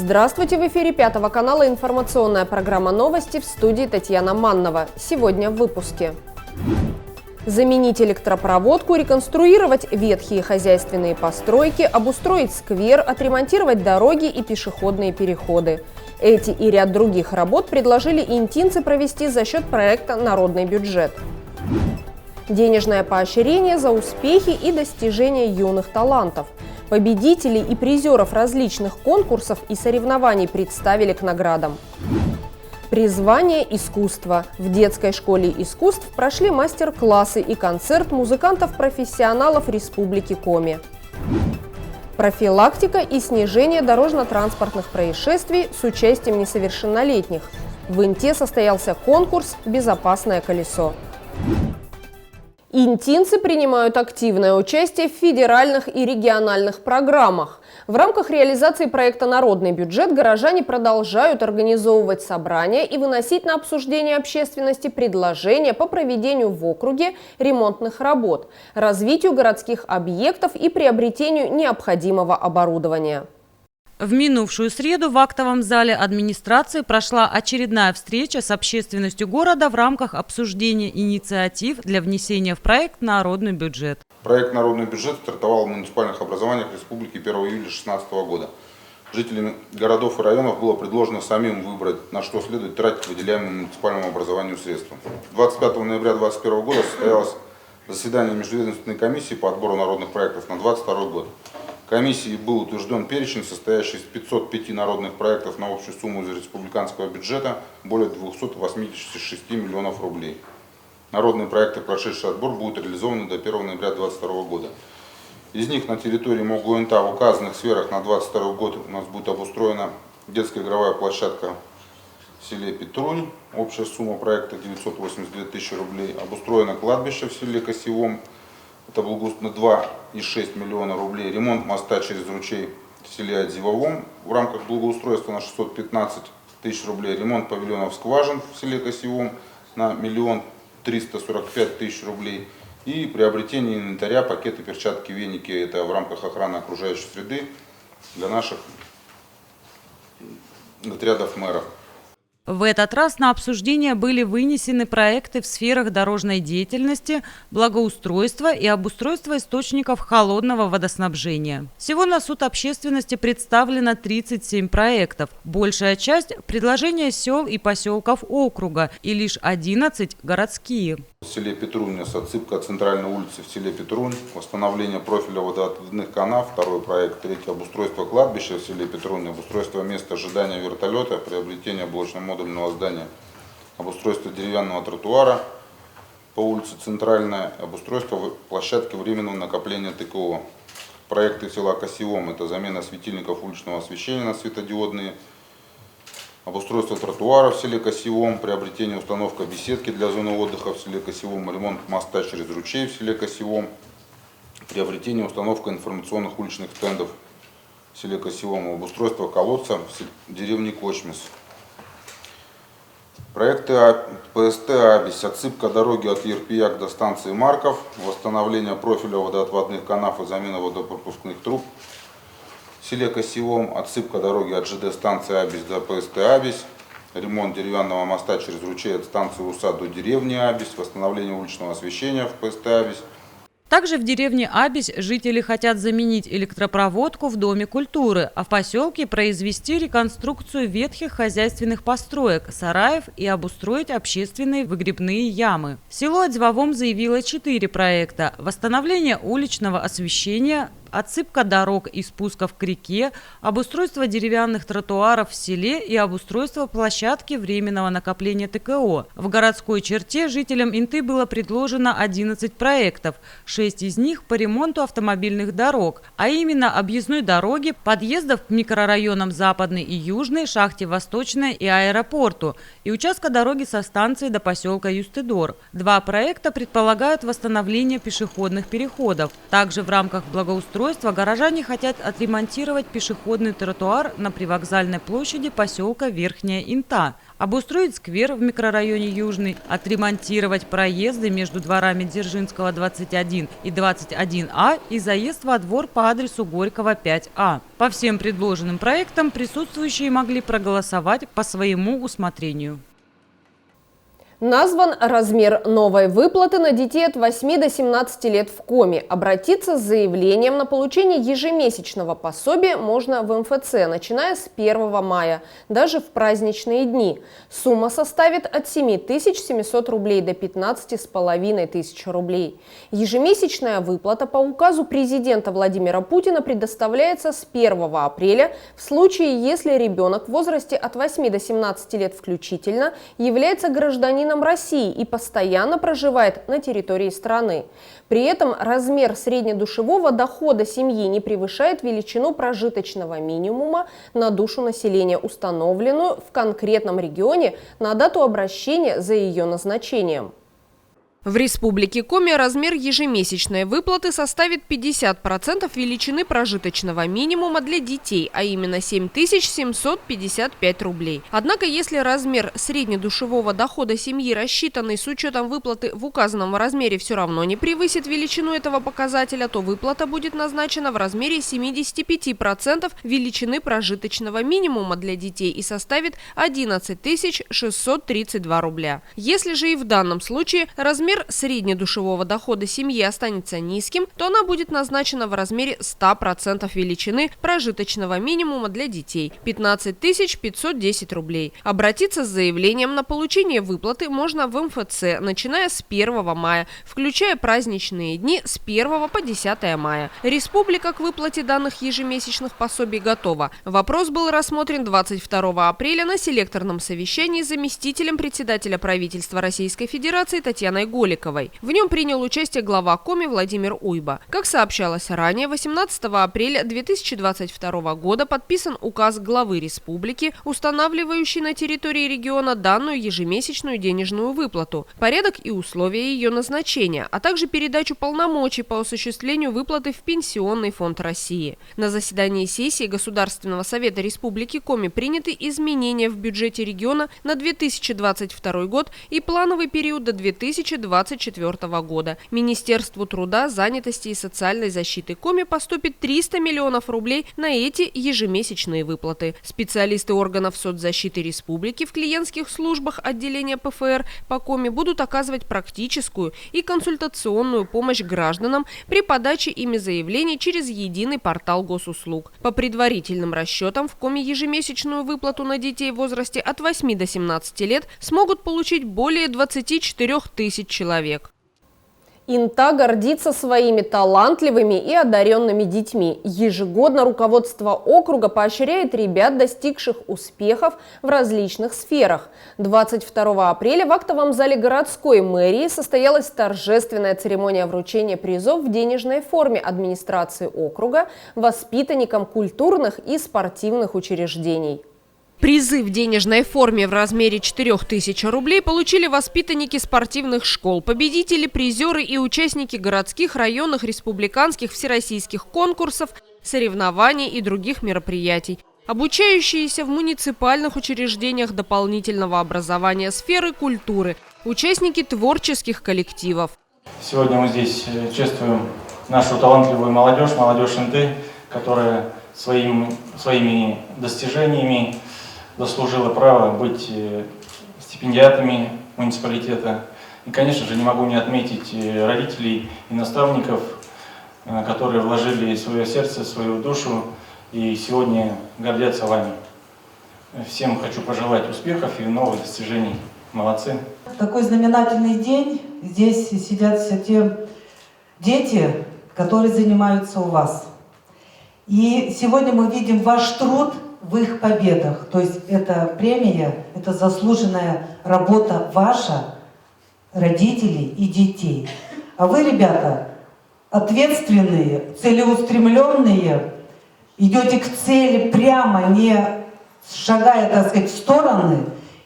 Здравствуйте! В эфире Пятого канала информационная программа «Новости», в студии Татьяна Маннова. Сегодня в выпуске. Заменить электропроводку, реконструировать ветхие хозяйственные постройки, обустроить сквер, отремонтировать дороги и пешеходные переходы. Эти и ряд других работ предложили интинцы провести за счет проекта «Народный бюджет». Денежное поощрение за успехи и достижения юных талантов. Победителей и призеров различных конкурсов и соревнований представили к наградам. Призвание искусства. В детской школе искусств прошли мастер-классы и концерт музыкантов-профессионалов Республики Коми. Профилактика и снижение дорожно-транспортных происшествий с участием несовершеннолетних. В Инте состоялся конкурс «Безопасное колесо». Интинцы принимают активное участие в федеральных и региональных программах. В рамках реализации проекта «Народный бюджет» горожане продолжают организовывать собрания и выносить на обсуждение общественности предложения по проведению в округе ремонтных работ, развитию городских объектов и приобретению необходимого оборудования. В минувшую среду в актовом зале администрации прошла очередная встреча с общественностью города в рамках обсуждения инициатив для внесения в проект «Народный бюджет». Проект «Народный бюджет» стартовал в муниципальных образованиях республики 1 июля 2016 года. Жителям городов и районов было предложено самим выбрать, на что следует тратить выделяемым муниципальному образованию средства. 25 ноября 2021 года состоялось заседание межведомственной комиссии по отбору народных проектов на 2022 год. Комиссией был утвержден перечень, состоящий из 505 народных проектов на общую сумму из республиканского бюджета более 286 миллионов рублей. Народные проекты, прошедшие отбор, будут реализованы до 1 ноября 2022 года. Из них на территории МОГУ-НТА в указанных сферах на 2022 год у нас будет обустроена детская игровая площадка в селе Петрунь. Общая сумма проекта 982 тысячи рублей. Обустроено кладбище в селе Косевом. Это на 2,6 миллиона рублей. Ремонт моста через ручей в селе Отзивовом в рамках благоустройства на 615 тысяч рублей. Ремонт павильонов скважин в селе Косевом на 1 345 тысяч рублей. И приобретение инвентаря, пакеты, перчатки, веники. Это в рамках охраны окружающей среды для наших отрядов мэров. В этот раз на обсуждение были вынесены проекты в сферах дорожной деятельности, благоустройства и обустройства источников холодного водоснабжения. Всего на суд общественности представлено 37 проектов. Большая часть – предложения сел и поселков округа, и лишь 11 – городские. В селе Петрунь отсыпка центральной улицы в селе Петрунь, восстановление профиля водоотводных канав, второй проект, третий обустройство кладбища в селе Петрунь, обустройство места ожидания вертолета, приобретение блочно-модульного здания, обустройство деревянного тротуара по улице Центральная, обустройство площадки временного накопления ТКО. Проекты села Косевом – это замена светильников уличного освещения на светодиодные, обустройство тротуара в селе Косевом, приобретение установка беседки для зоны отдыха в селе Косевом, ремонт моста через ручей в селе Косевом, приобретение установка информационных уличных стендов в селе Косевом, обустройство колодца в деревне Кочмес. Проекты ПСТ «Абись», отсыпка дороги от Ерпияк до станции Марков, восстановление профиля водоотводных канав и замена водопропускных труб в селе Косевом, отсыпка дороги от ЖД станции Абись до ПСТ «Абись», ремонт деревянного моста через ручей от станции Уса до деревни Абись, восстановление уличного освещения в ПСТ «Абись. Также в деревне Абись жители хотят заменить электропроводку в Доме культуры, а в поселке произвести реконструкцию ветхих хозяйственных построек, сараев и обустроить общественные выгребные ямы. Село Отзивовом заявило 4 проекта: восстановление уличного освещения, отсыпка дорог и спусков к реке, обустройство деревянных тротуаров в селе и обустройство площадки временного накопления ТКО. В городской черте жителям Инты было предложено 11 проектов, 6 из них по ремонту автомобильных дорог, а именно объездной дороги, подъездов к микрорайонам Западный и Южный, шахте Восточная и аэропорту, и участка дороги со станции до поселка Юстедор. 2 проекта предполагают восстановление пешеходных переходов. Также в рамках благоустройства благоустройства горожане хотят отремонтировать пешеходный тротуар на привокзальной площади поселка Верхняя Инта, обустроить сквер в микрорайоне Южный, отремонтировать проезды между дворами Дзержинского 21 и 21А и заезд во двор по адресу Горького 5А. По всем предложенным проектам присутствующие могли проголосовать по своему усмотрению. Назван размер новой выплаты на детей от 8 до 17 лет в Коми. Обратиться с заявлением на получение ежемесячного пособия можно в МФЦ, начиная с 1 мая, даже в праздничные дни. Сумма составит от 7700 рублей до 15,5 рублей. Ежемесячная выплата по указу президента Владимира Путина предоставляется с 1 апреля в случае, если ребенок в возрасте от 8 до 17 лет включительно является гражданином России и постоянно проживает на территории страны. При этом размер среднедушевого дохода семьи не превышает величину прожиточного минимума на душу населения, установленную в конкретном регионе на дату обращения за ее назначением. В Республике Коми размер ежемесячной выплаты составит 50% величины прожиточного минимума для детей, а именно 7755 рублей. Однако, если размер среднедушевого дохода семьи, рассчитанный с учетом выплаты в указанном размере, все равно не превысит величину этого показателя, то выплата будет назначена в размере 75% величины прожиточного минимума для детей и составит 11 632 рубля. Если же и в данном случае размер среднедушевого дохода семьи останется низким, то она будет назначена в размере 100% величины прожиточного минимума для детей – 15 510 рублей. Обратиться с заявлением на получение выплаты можно в МФЦ, начиная с 1 мая, включая праздничные дни с 1 по 10 мая. Республика к выплате данных ежемесячных пособий готова. Вопрос был рассмотрен 22 апреля на селекторном совещании с заместителем председателя правительства Российской Федерации Татьяной Голиковой. В нем принял участие глава Коми Владимир Уйба. Как сообщалось ранее, 18 апреля 2022 года подписан указ главы республики, устанавливающий на территории региона данную ежемесячную денежную выплату, порядок и условия ее назначения, а также передачу полномочий по осуществлению выплаты в Пенсионный фонд России. На заседании сессии Государственного совета Республики Коми приняты изменения в бюджете региона на 2022 год и плановый период до 2024 года. Министерству труда, занятости и социальной защиты Коми поступит 300 миллионов рублей на эти ежемесячные выплаты. Специалисты органов соцзащиты республики в клиентских службах отделения ПФР по Коми будут оказывать практическую и консультационную помощь гражданам при подаче ими заявлений через единый портал госуслуг. По предварительным расчетам в Коми ежемесячную выплату на детей в возрасте от 8 до 17 лет смогут получить более 24 тысяч человек. Инта гордится своими талантливыми и одаренными детьми. Ежегодно руководство округа поощряет ребят, достигших успехов в различных сферах. 22 апреля в актовом зале городской мэрии состоялась торжественная церемония вручения призов в денежной форме администрации округа воспитанникам культурных и спортивных учреждений. Призы в денежной форме в размере 4000 рублей получили воспитанники спортивных школ, победители, призеры и участники городских, районных, республиканских, всероссийских конкурсов, соревнований и других мероприятий. Обучающиеся в муниципальных учреждениях дополнительного образования сферы культуры, участники творческих коллективов. Сегодня мы здесь чествуем нашу талантливую молодежь, молодежь Инты, которая своими достижениями заслужила право быть стипендиатами муниципалитета. И, конечно же, не могу не отметить родителей и наставников, которые вложили свое сердце, свою душу и сегодня гордятся вами. Всем хочу пожелать успехов и новых достижений. Молодцы! Такой знаменательный день. Здесь сидят все те дети, которые занимаются у вас. И сегодня мы видим ваш труд в их победах. То есть это премия, это заслуженная работа ваша, родителей и детей. А вы, ребята, ответственные, целеустремленные, идете к цели прямо, не шагая, так сказать, в стороны.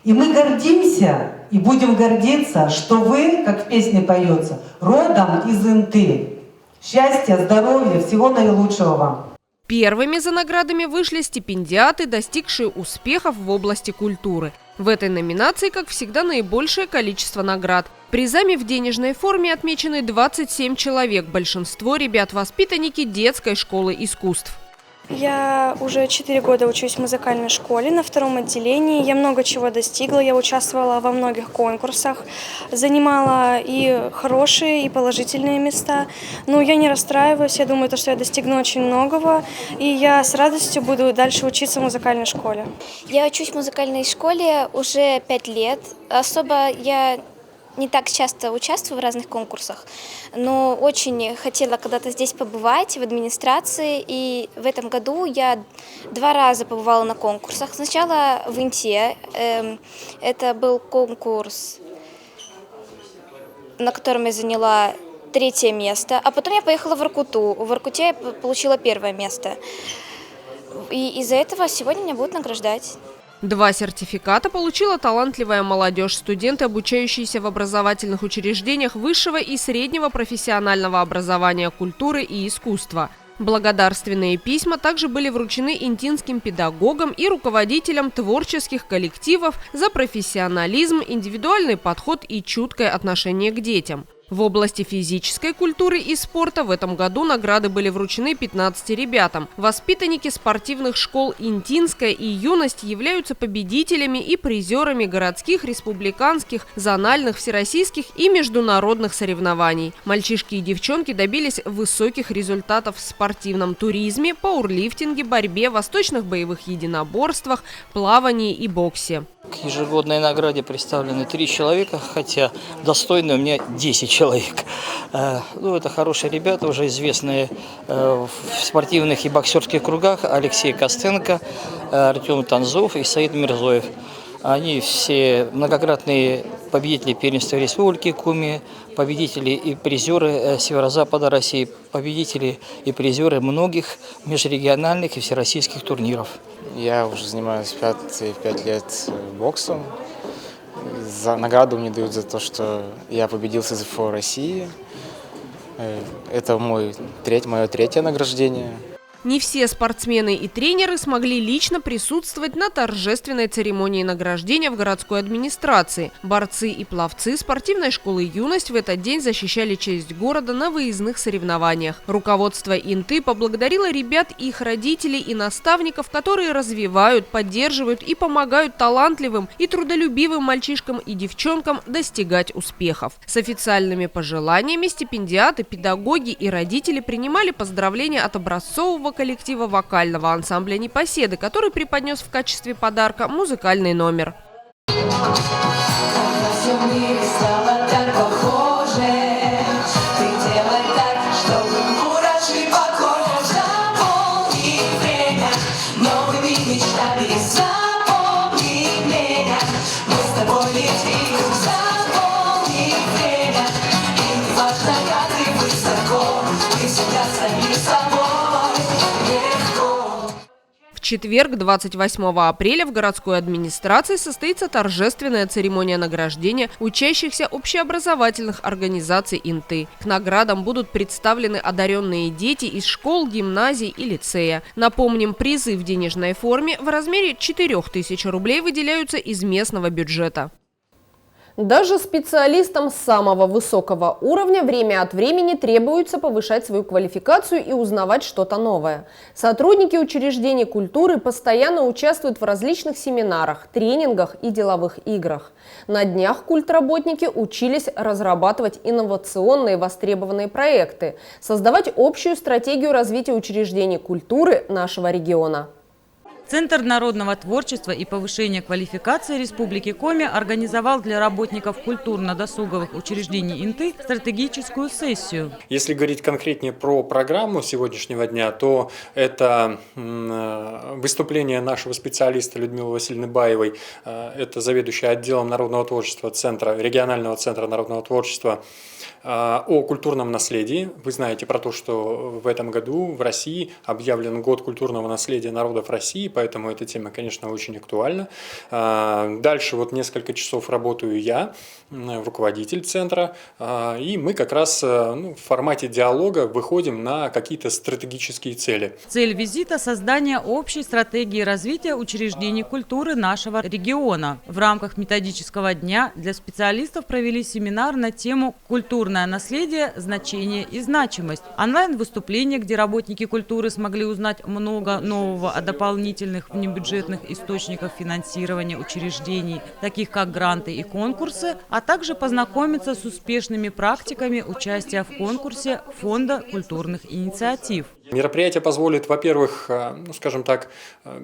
И мы гордимся и будем гордиться, что вы, как в песне поется, родом из Инты. Счастья, здоровья, всего наилучшего вам. Первыми за наградами вышли стипендиаты, достигшие успехов в области культуры. В этой номинации, как всегда, наибольшее количество наград. Призами в денежной форме отмечены 27 человек. Большинство ребят – воспитанники детской школы искусств. Я уже 4 года учусь в музыкальной школе на 2-м отделении. Я много чего достигла, я участвовала во многих конкурсах, занимала и хорошие, и положительные места. Но я не расстраиваюсь, я думаю, что я достигну очень многого, и я с радостью буду дальше учиться в музыкальной школе. Я учусь в музыкальной школе уже 5 лет. Особо я не так часто участвую в разных конкурсах, но очень хотела когда-то здесь побывать, в администрации. И в этом году я 2 раза побывала на конкурсах. Сначала в Инте, это был конкурс, на котором я заняла 3-е место, а потом я поехала в Воркуту. В Воркуте я получила 1-е место. И из-за этого сегодня меня будут награждать. 2 сертификата получила талантливая молодежь, студенты, обучающиеся в образовательных учреждениях высшего и среднего профессионального образования, культуры и искусства. Благодарственные письма также были вручены интинским педагогам и руководителям творческих коллективов за профессионализм, индивидуальный подход и чуткое отношение к детям. В области физической культуры и спорта в этом году награды были вручены 15 ребятам. Воспитанники спортивных школ «Интинская» и «Юность» являются победителями и призерами городских, республиканских, зональных, всероссийских и международных соревнований. Мальчишки и девчонки добились высоких результатов в спортивном туризме, пауэрлифтинге, борьбе, восточных боевых единоборствах, плавании и боксе. К ежегодной награде представлены 3 человека, хотя достойны у меня 10 человек. Это хорошие ребята, уже известные в спортивных и боксерских кругах: Алексей Костенко, Артем Танзов и Саид Мирзоев. Они все многократные победители первенства Республики Коми, победители и призеры Северо-Запада России, победители и призеры многих межрегиональных и всероссийских турниров. Я уже занимаюсь 5 лет боксом. За награду мне дают за то, что я победил СЗФО России. Это мое 3-е награждение. Не все спортсмены и тренеры смогли лично присутствовать на торжественной церемонии награждения в городской администрации. Борцы и пловцы спортивной школы «Юность» в этот день защищали честь города на выездных соревнованиях. Руководство Инты поблагодарило ребят и их родителей и наставников, которые развивают, поддерживают и помогают талантливым и трудолюбивым мальчишкам и девчонкам достигать успехов. С официальными пожеланиями стипендиаты, педагоги и родители принимали поздравления от образцового коллектива вокального ансамбля «Непоседы», который преподнес в качестве подарка музыкальный номер. В четверг, 28 апреля, в городской администрации состоится торжественная церемония награждения учащихся общеобразовательных организаций Инты. К наградам будут представлены одаренные дети из школ, гимназий и лицея. Напомним, призы в денежной форме в размере 4000 рублей выделяются из местного бюджета. Даже специалистам самого высокого уровня время от времени требуется повышать свою квалификацию и узнавать что-то новое. Сотрудники учреждений культуры постоянно участвуют в различных семинарах, тренингах и деловых играх. На днях культработники учились разрабатывать инновационные востребованные проекты, создавать общую стратегию развития учреждений культуры нашего региона. Центр народного творчества и повышения квалификации Республики Коми организовал для работников культурно-досуговых учреждений Инты стратегическую сессию. Если говорить конкретнее про программу сегодняшнего дня, то это выступление нашего специалиста Людмилы Васильевны Баевой, это заведующая отделом народного творчества регионального центра народного творчества, о культурном наследии. Вы знаете про то, что в этом году в России объявлен год культурного наследия народов России, поэтому эта тема, конечно, очень актуальна. Дальше вот несколько часов работаю я, руководитель центра, и мы как раз в формате диалога выходим на какие-то стратегические цели. Цель визита – создание общей стратегии развития учреждений культуры нашего региона. В рамках методического дня для специалистов провели семинар на тему «Культурное наследие. Значение и значимость». Онлайн-выступление, где работники культуры смогли узнать много нового о дополнительных внебюджетных источниках финансирования учреждений, таких как гранты и конкурсы, а также познакомиться с успешными практиками участия в конкурсе Фонда культурных инициатив. Мероприятие позволит, во-первых, скажем так,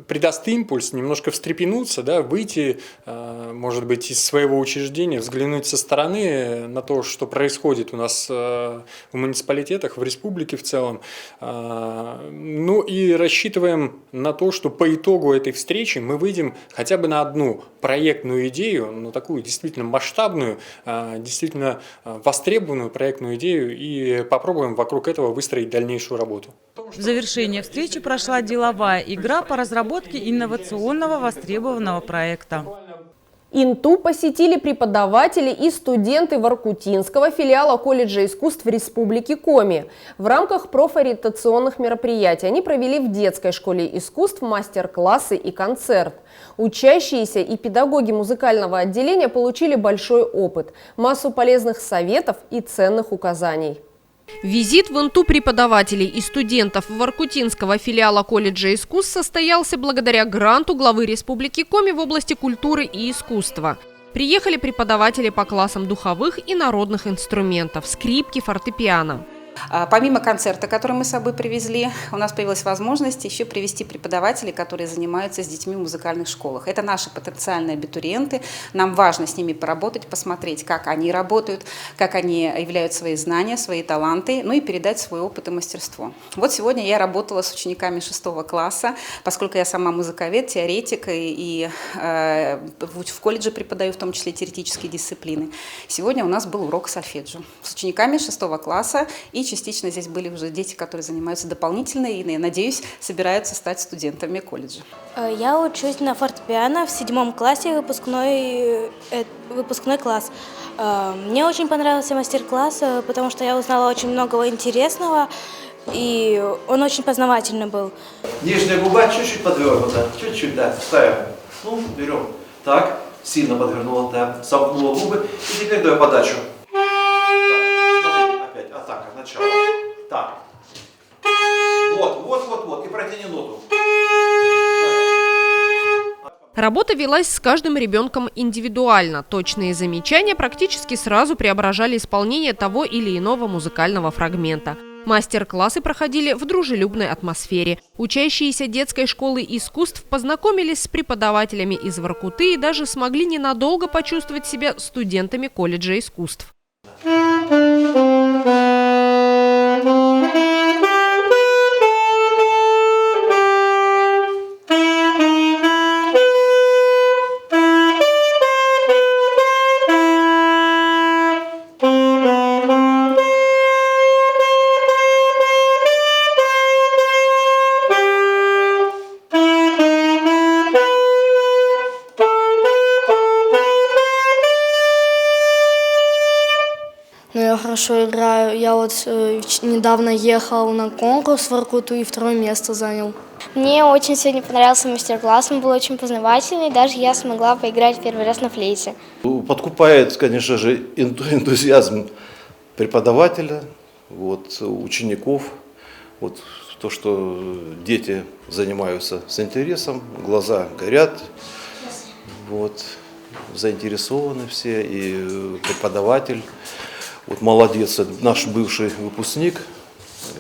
придаст импульс, немножко встрепенуться, да, выйти, может быть, из своего учреждения, взглянуть со стороны на то, что происходит у нас в муниципалитетах, в республике в целом. Ну и рассчитываем на то, что по итогу этой встречи мы выйдем хотя бы на одну проектную идею, ну такую действительно масштабную, действительно востребованную проектную идею и попробуем вокруг этого выстроить дальнейшую работу. В завершение встречи прошла деловая игра по разработке инновационного востребованного проекта. ИНТУ посетили преподаватели и студенты Воркутинского филиала колледжа искусств Республики Коми. В рамках профориентационных мероприятий они провели в детской школе искусств мастер-классы и концерт. Учащиеся и педагоги музыкального отделения получили большой опыт, массу полезных советов и ценных указаний. Визит в ИНТУ преподавателей и студентов Воркутинского филиала колледжа искусств состоялся благодаря гранту главы Республики Коми в области культуры и искусства. Приехали преподаватели по классам духовых и народных инструментов – скрипки, фортепиано. Помимо концерта, который мы с собой привезли, у нас появилась возможность еще привести преподавателей, которые занимаются с детьми в музыкальных школах. Это наши потенциальные абитуриенты. Нам важно с ними поработать, посмотреть, как они работают, как они являют свои знания, свои таланты, ну и передать свой опыт и мастерство. Вот сегодня я работала с учениками 6 класса, поскольку я сама музыковед, теоретик и в колледже преподаю в том числе теоретические дисциплины. Сегодня у нас был урок сольфеджио с учениками 6 класса, и частично здесь были уже дети, которые занимаются дополнительно и, я надеюсь, собираются стать студентами колледжа. Я учусь на фортепиано в 7 классе, выпускной класс. Мне очень понравился мастер-класс, потому что я узнала очень много интересного, и он очень познавательный был. Нижняя губа чуть-чуть подвернута, чуть-чуть, да, ставим. Ну, берем. Так, сильно подвернула, да, сомкнула губы, и теперь давай подачу. Атака, начало. Так. Вот. И протяни ноту. Работа велась с каждым ребенком индивидуально. Точные замечания практически сразу преображали исполнение того или иного музыкального фрагмента. Мастер-классы проходили в дружелюбной атмосфере. Учащиеся детской школы искусств познакомились с преподавателями из Воркуты и даже смогли ненадолго почувствовать себя студентами колледжа искусств. Я хорошо играю. Я вот недавно ехал на конкурс в Воркуту и 2-е место занял. Мне очень сегодня понравился мастер-класс, он был очень познавательный, даже я смогла поиграть первый раз на флейте. Подкупает, конечно же, энтузиазм преподавателя, учеников, то, что дети занимаются с интересом, глаза горят, заинтересованы все, и преподаватель. Молодец, наш бывший выпускник,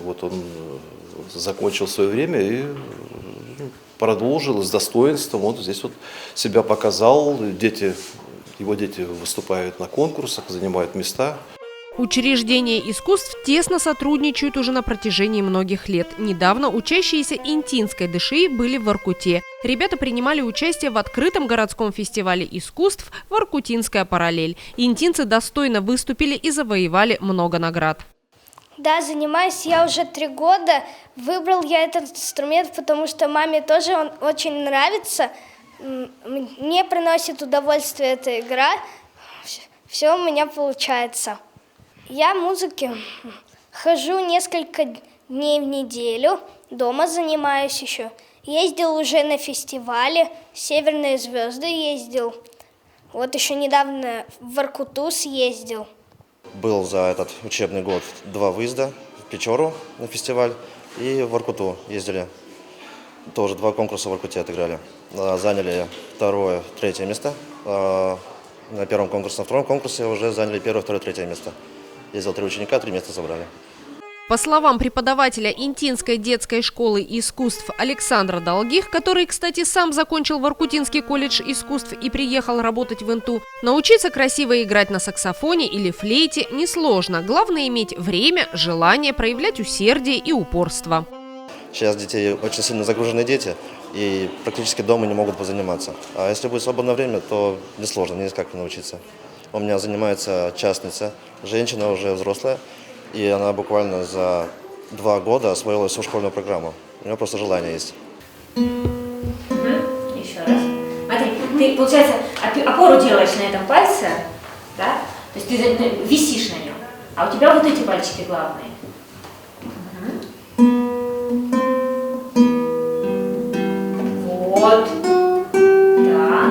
он закончил свое время и продолжил с достоинством, здесь себя показал, его дети выступают на конкурсах, занимают места. Учреждения искусств тесно сотрудничают уже на протяжении многих лет. Недавно учащиеся Интинской ДШИ были в Воркуте. Ребята принимали участие в открытом городском фестивале искусств «Воркутинская параллель». Интинцы достойно выступили и завоевали много наград. Да, занимаюсь я уже 3 года. Выбрал я этот инструмент, потому что маме тоже он очень нравится. Мне приносит удовольствие эта игра. Все у меня получается. Я музыке хожу несколько дней в неделю, дома занимаюсь еще. Ездил уже на фестивале, «Северные звезды» ездил. Вот еще недавно в Воркуту съездил. Был за этот учебный год 2 выезда в Печору на фестиваль и в Воркуту ездили. Тоже 2 конкурса в Воркуте отыграли. Заняли 2-е, 3-е место. На первом конкурсе, на втором конкурсе уже заняли 1-е, 2-е, 3-е место. Ездил 3 ученика, 3 места забрали. По словам преподавателя Интинской детской школы искусств Александра Долгих, который, кстати, сам закончил Воркутинский колледж искусств и приехал работать в Инту, научиться красиво играть на саксофоне или флейте несложно. Главное иметь время, желание, проявлять усердие и упорство. Сейчас детей очень сильно загружены дети и практически дома не могут позаниматься. А если будет свободное время, то несложно, никак не научиться. У меня занимается частница, женщина уже взрослая. И она буквально за 2 года освоила всю школьную программу. У нее просто желание есть. Еще раз. Смотри, ты, получается, опору делаешь на этом пальце, да? То есть ты висишь на нем, а у тебя вот эти пальчики главные. Вот. Да.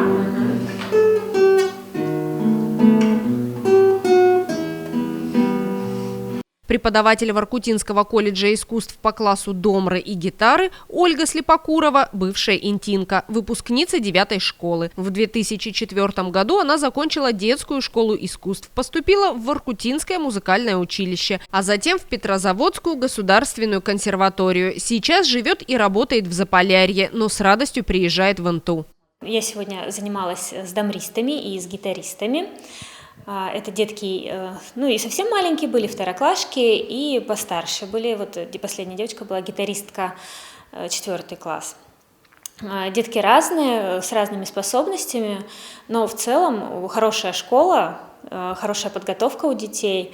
Преподаватель Воркутинского колледжа искусств по классу домры и гитары Ольга Слепокурова, бывшая интинка, выпускница 9-й школы. В 2004 году она закончила детскую школу искусств, поступила в Воркутинское музыкальное училище, а затем в Петрозаводскую государственную консерваторию. Сейчас живет и работает в Заполярье, но с радостью приезжает в Инту. Я сегодня занималась с домристами и с гитаристами. Это детки, ну и совсем маленькие были, второклашки, и постарше были. Вот последняя девочка была гитаристка, 4 класс. Детки разные, с разными способностями, но в целом хорошая школа, хорошая подготовка у детей.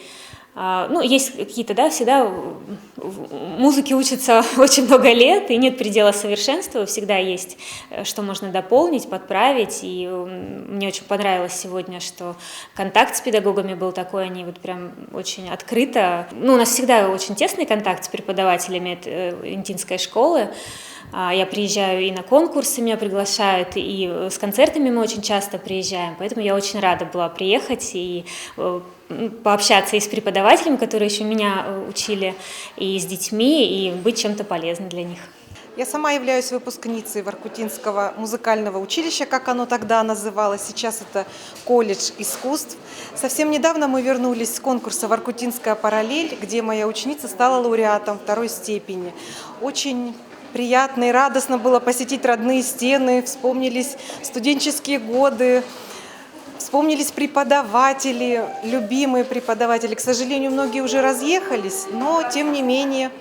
Ну, есть какие-то, да, всегда в музыке учатся очень много лет, и нет предела совершенства, всегда есть, что можно дополнить, подправить, и мне очень понравилось сегодня, что контакт с педагогами был такой, они вот прям очень открыто, ну, у нас всегда очень тесный контакт с преподавателями Интинской школы. Я приезжаю и на конкурсы, меня приглашают, и с концертами мы очень часто приезжаем, поэтому я очень рада была приехать и пообщаться и с преподавателями, которые еще меня учили, и с детьми, и быть чем-то полезной для них. Я сама являюсь выпускницей Воркутинского музыкального училища, как оно тогда называлось, сейчас это колледж искусств. Совсем недавно мы вернулись с конкурса «Воркутинская параллель», где моя ученица стала лауреатом 2-й степени. Очень приятно и радостно было посетить родные стены, вспомнились студенческие годы, вспомнились преподаватели, любимые преподаватели. К сожалению, многие уже разъехались, но тем не менее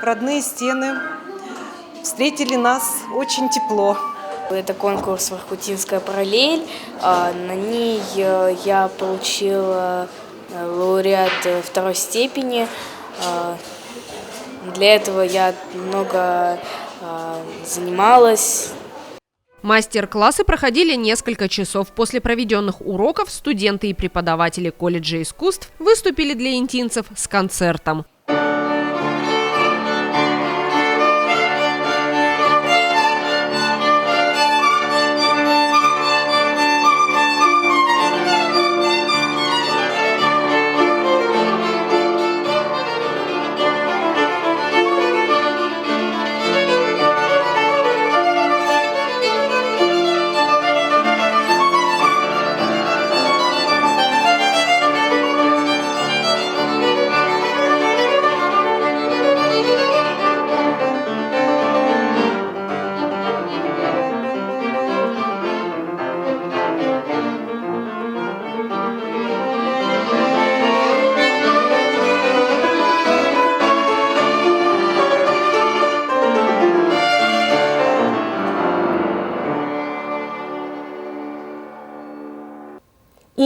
родные стены встретили нас очень тепло. Это конкурс «Воркутинская параллель». На ней я получила лауреат 2-й степени. Для этого я много занималась. Мастер-классы проходили несколько часов. После проведенных уроков студенты и преподаватели колледжа искусств выступили для интинцев с концертом.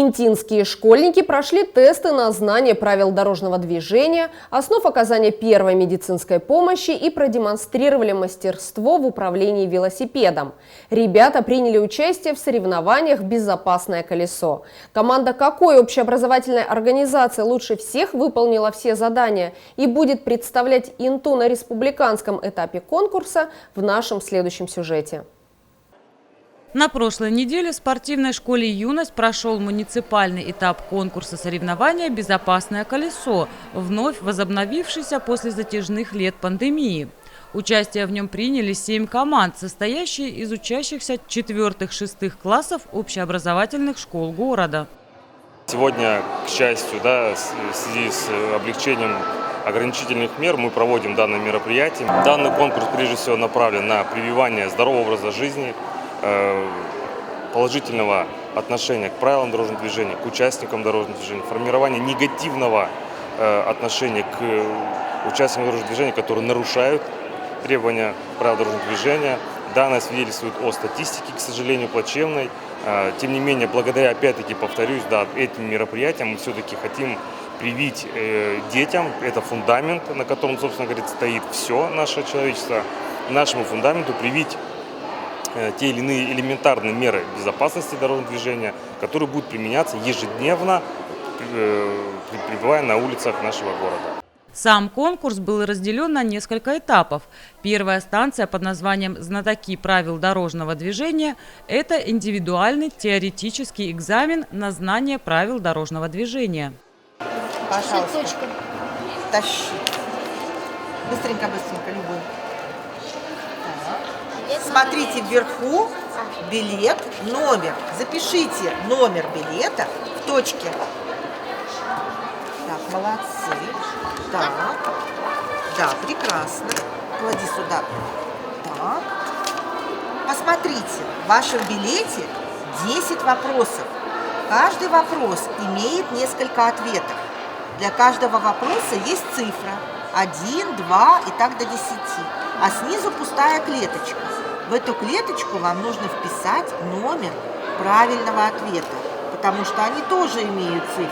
Интинские школьники прошли тесты на знание правил дорожного движения, основ оказания первой медицинской помощи и продемонстрировали мастерство в управлении велосипедом. Ребята приняли участие в соревнованиях «Безопасное колесо». Команда какой общеобразовательной организации лучше всех выполнила все задания и будет представлять Инту на республиканском этапе конкурса в нашем следующем сюжете. На прошлой неделе в спортивной школе «Юность» прошел муниципальный этап конкурса соревнования «Безопасное колесо», вновь возобновившийся после затяжных лет пандемии. Участие в нем приняли 7 команд, состоящие из учащихся 4-6 классов общеобразовательных школ города. Сегодня, к счастью, в связи с облегчением ограничительных мер мы проводим данное мероприятие. Данный конкурс прежде всего направлен на прививание здорового образа жизни, положительного отношения к правилам дорожного движения, к участникам дорожного движения, формирование негативного отношения к участникам дорожного движения, которые нарушают требования правил дорожного движения. Данное свидетельствует о статистике, к сожалению, плачевной. Тем не менее, благодаря, опять-таки, повторюсь, этим мероприятиям мы все-таки хотим привить детям, это фундамент, на котором, собственно говоря, стоит все наше человечество, нашему фундаменту привить те или иные элементарные меры безопасности дорожного движения, которые будут применяться ежедневно, пребывая на улицах нашего города. Сам конкурс был разделен на несколько этапов. Первая станция под названием «Знатоки правил дорожного движения» – это индивидуальный теоретический экзамен на знание правил дорожного движения. Пожалуйста, тащи. Быстренько, любой. Смотрите вверху билет, номер. Запишите номер билета в точке. Так, молодцы. Так. Да, прекрасно. Клади сюда. Так. Посмотрите, в вашем билете 10 вопросов. Каждый вопрос имеет несколько ответов. Для каждого вопроса есть цифра. 1, 2 и так до 10. А снизу пустая клеточка. В эту клеточку вам нужно вписать номер правильного ответа, потому что они тоже имеют цифры.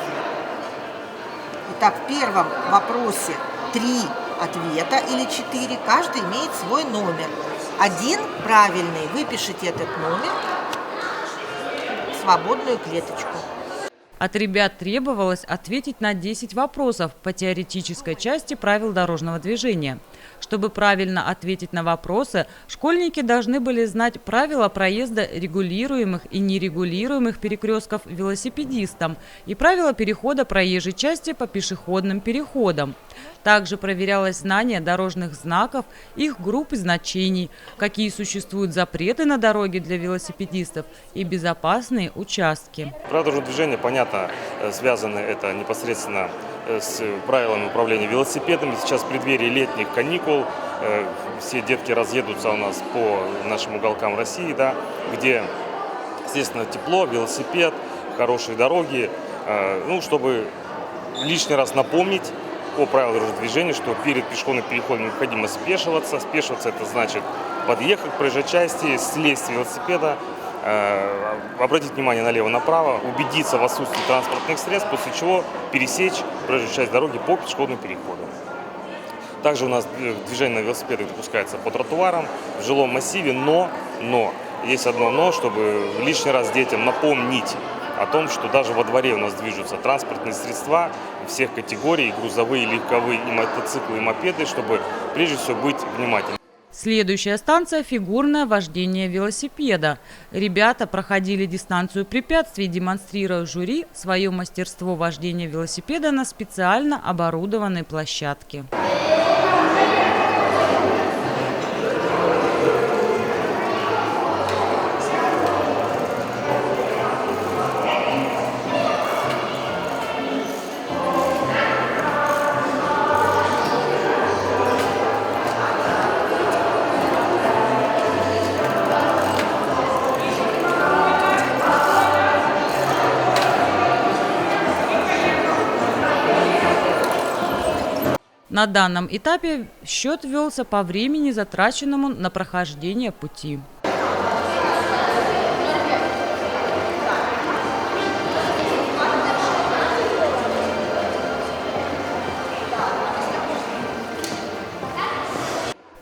Итак, в первом вопросе 3 ответа или 4, каждый имеет свой номер. Один правильный, вы пишите этот номер в свободную клеточку. От ребят требовалось ответить на 10 вопросов по теоретической части правил дорожного движения. Чтобы правильно ответить на вопросы, школьники должны были знать правила проезда регулируемых и нерегулируемых перекрестков велосипедистам и правила перехода проезжей части по пешеходным переходам. Также проверялось знание дорожных знаков, их групп и значений, какие существуют запреты на дороге для велосипедистов и безопасные участки. Правила дорожного движения, понятно, связаны это непосредственно с правилами управления велосипедами. Сейчас в преддверии летних каникул все детки разъедутся у нас по нашим уголкам России, где, естественно, тепло, велосипед, хорошие дороги. Чтобы лишний раз напомнить о правилах дорожного движения, что перед пешеходным переходом необходимо спешиваться. Спешиваться — это значит подъехать к проезжей части, слезть с велосипеда, обратить внимание налево-направо, убедиться в отсутствии транспортных средств, после чего пересечь проезжую часть дороги по пешеходному переходу. Также у нас движение на велосипедах допускается по тротуарам, в жилом массиве, но есть одно «но», чтобы лишний раз детям напомнить о том, что даже во дворе у нас движутся транспортные средства всех категорий, грузовые, легковые, и мотоциклы, и мопеды, чтобы прежде всего быть внимательными. Следующая станция – фигурное вождение велосипеда. Ребята проходили дистанцию препятствий, демонстрируя жюри свое мастерство вождения велосипеда на специально оборудованной площадке. На данном этапе счет велся по времени, затраченному на прохождение пути.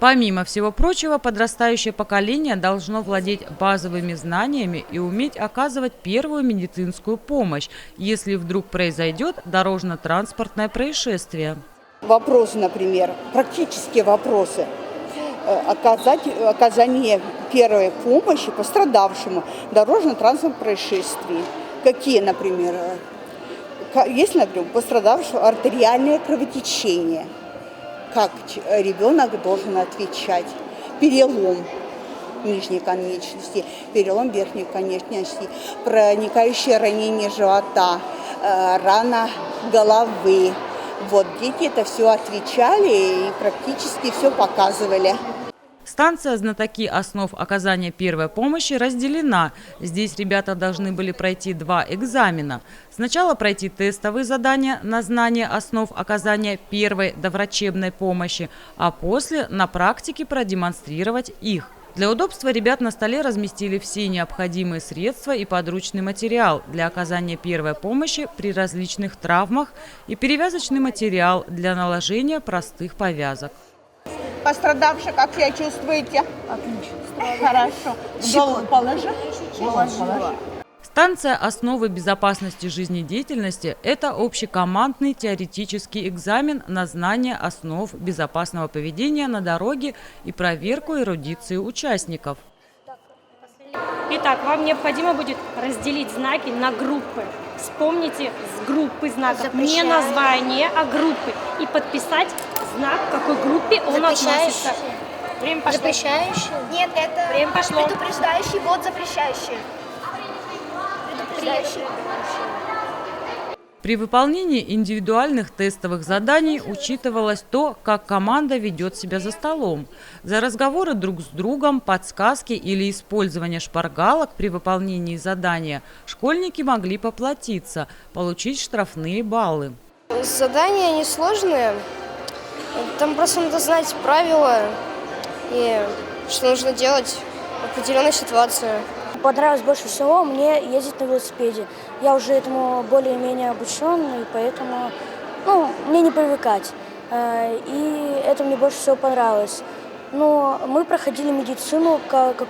Помимо всего прочего, подрастающее поколение должно владеть базовыми знаниями и уметь оказывать первую медицинскую помощь, если вдруг произойдет дорожно-транспортное происшествие. Вопросы, например, практические вопросы. Оказание первой помощи пострадавшему в дорожно-транспортном происшествии. Какие, например, есть, например, пострадавшего артериальное кровотечение. Как ребенок должен отвечать? Перелом нижней конечности, перелом верхней конечности, проникающее ранение живота, рана головы. Вот дети это все отвечали и практически все показывали. Станция «Знатоки основ оказания первой помощи» разделена. Здесь ребята должны были пройти 2 экзамена. Сначала пройти тестовые задания на знание основ оказания первой доврачебной помощи, а после на практике продемонстрировать их. Для удобства ребят на столе разместили все необходимые средства и подручный материал для оказания первой помощи при различных травмах и перевязочный материал для наложения простых повязок. Пострадавший, как себя чувствуете? Отлично. Хорошо. Голову положи. Станция «Основы безопасности жизнедеятельности» – это общекомандный теоретический экзамен на знание основ безопасного поведения на дороге и проверку эрудиции участников. Итак, вам необходимо будет разделить знаки на группы. Вспомните с группы знаков не название, а группы. И подписать знак, к какой группе он относится. Время пошло. Запрещающий? Нет, это время пошло. Предупреждающий, вот запрещающий. Предупреждающий. При выполнении индивидуальных тестовых заданий учитывалось то, как команда ведет себя за столом. За разговоры друг с другом, подсказки или использование шпаргалок при выполнении задания школьники могли поплатиться, получить штрафные баллы. Задания несложные. Там просто надо знать правила и что нужно делать в определенной ситуации. Понравилось больше всего мне ездить на велосипеде. Я уже этому более-менее обучен, и поэтому мне не привыкать. И это мне больше всего понравилось. Но мы проходили медицину, как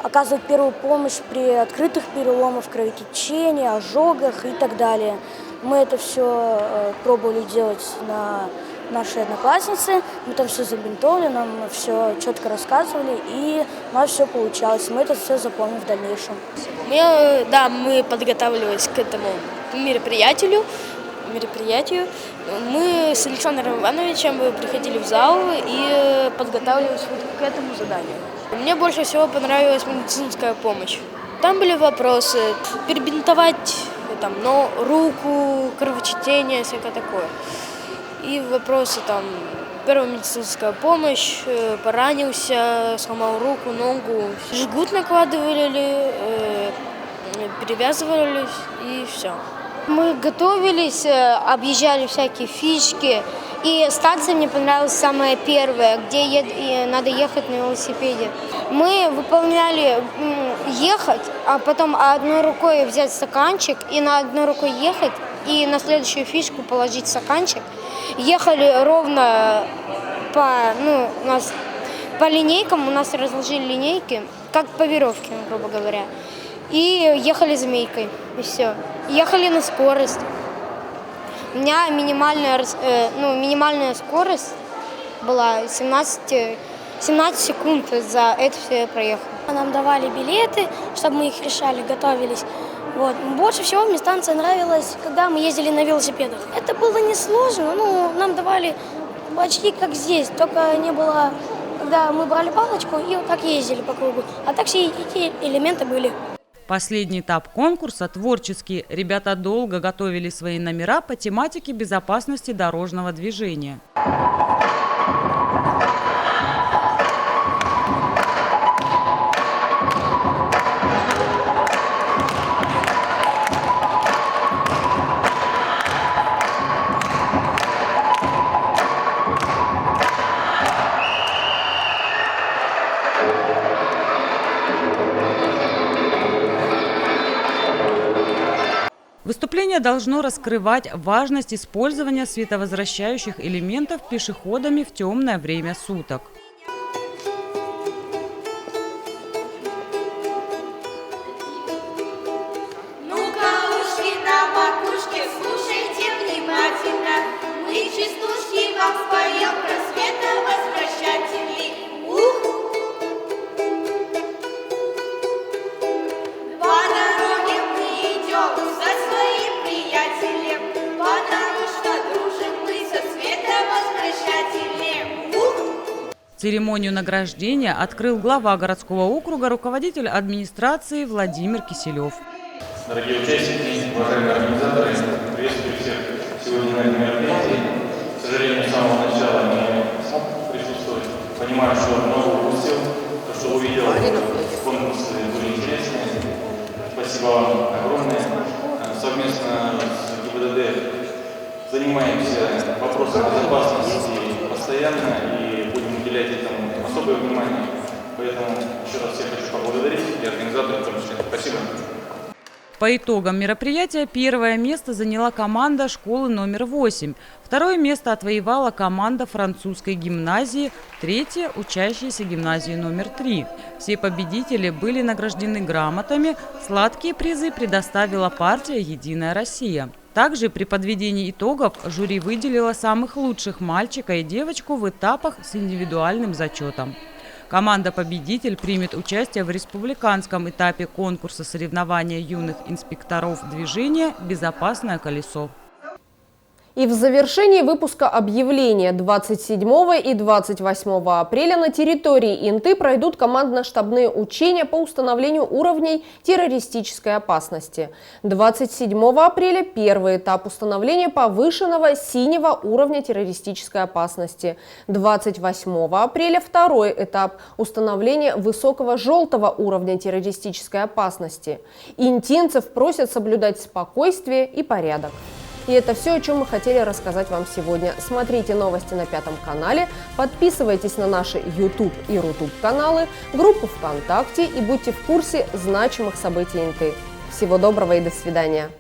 оказывать первую помощь при открытых переломах, кровотечении, ожогах и так далее. Мы это все пробовали делать на нашей одноклассницы, мы там все забинтовали, нам все четко рассказывали, и у нас все получалось. Мы это все запомним в дальнейшем. Мы подготавливались к этому мероприятию. Мы с Александром Ивановичем приходили в зал и подготавливались к этому заданию. Мне больше всего понравилась медицинская помощь. Там были вопросы, перебинтовать руку, кровотечение, всякое такое. И вопросы первая медицинская помощь, поранился, сломал руку, ногу. Жгут накладывали, перевязывались и все. Мы готовились, объезжали всякие фишки. И станция мне понравилась самая первая, где надо ехать на велосипеде. Мы выполняли ехать, а потом одной рукой взять стаканчик и на одной рукой ехать, и на следующую фишку положить стаканчик. Ехали ровно по линейкам, у нас разложили линейки, как по веревке, грубо говоря. И ехали змейкой, и все. Ехали на скорость. У меня минимальная скорость была 17 секунд, за это все я проехал. Нам давали билеты, чтобы мы их решали, готовились. Больше всего мне станция нравилась, когда мы ездили на велосипедах. Это было несложно, нам давали почти как здесь, только не было, когда мы брали палочку и вот так ездили по кругу. А так все эти элементы были. Последний этап конкурса творческий. Ребята долго готовили свои номера по тематике безопасности дорожного движения. В Выступление должно раскрывать важность использования световозвращающих элементов пешеходами в темное время суток. Церемонию награждения открыл глава городского округа, руководитель администрации Владимир Киселев. Дорогие участники, уважаемые организаторы, приветствую всех сегодня на этом мероприятии. К сожалению, с самого начала не смог присутствовать. Понимаю, что много упустил, то, что увидел, конкурсы были интересные. Спасибо вам огромное. Совместно с ГИБДД занимаемся вопросом безопасности постоянно и будем уделять этому особое внимание. Поэтому еще раз всех хочу поблагодарить и организаторов в том числе. Спасибо. По итогам мероприятия первое место заняла команда школы номер 8, второе место отвоевала команда французской гимназии, третье – учащиеся гимназии номер 3. Все победители были награждены грамотами, сладкие призы предоставила партия «Единая Россия». Также при подведении итогов жюри выделило самых лучших мальчика и девочку в этапах с индивидуальным зачетом. Команда-победитель примет участие в республиканском этапе конкурса соревнования юных инспекторов движения «Безопасное колесо». И в завершении выпуска объявления 27 и 28 апреля на территории Инты пройдут командно-штабные учения по установлению уровней террористической опасности. 27 апреля – первый этап установления повышенного синего уровня террористической опасности. 28 апреля – второй этап установления высокого желтого уровня террористической опасности. Интинцев просят соблюдать спокойствие и порядок. И это все, о чем мы хотели рассказать вам сегодня. Смотрите новости на 5 канале, подписывайтесь на наши YouTube и Рутуб каналы, группу ВКонтакте и будьте в курсе значимых событий Инты. Всего доброго и до свидания!